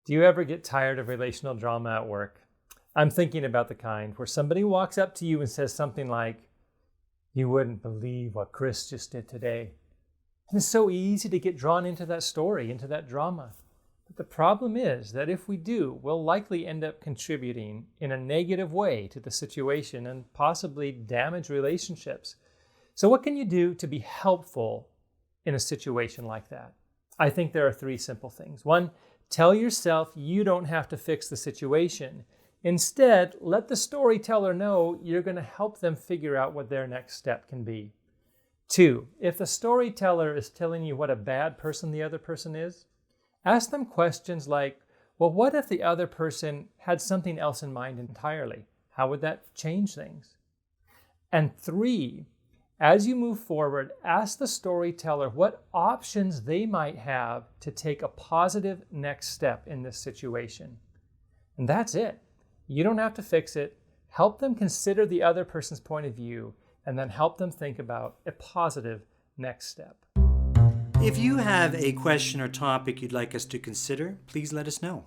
Do you ever get tired of relational drama at work? I'm thinking about the kind where somebody walks up to you and says something like, "You wouldn't believe what Chris just did today." And it's so easy to get drawn into that story, into that drama. But the problem is that if we do, we'll likely end up contributing in a negative way to the situation and possibly damage relationships. So what can you do to be helpful in a situation like that? I think there are three simple things. One, tell yourself you don't have to fix the situation. Instead, let the storyteller know you're going to help them figure out what their next step can be. Two, if the storyteller is telling you what a bad person the other person is, ask them questions like, well, what if the other person had something else in mind entirely? How would that change things? And three, as you move forward, ask the storyteller what options they might have to take a positive next step in this situation. And that's it. You don't have to fix it. Help them consider the other person's point of view, and then help them think about a positive next step. If you have a question or topic you'd like us to consider, please let us know.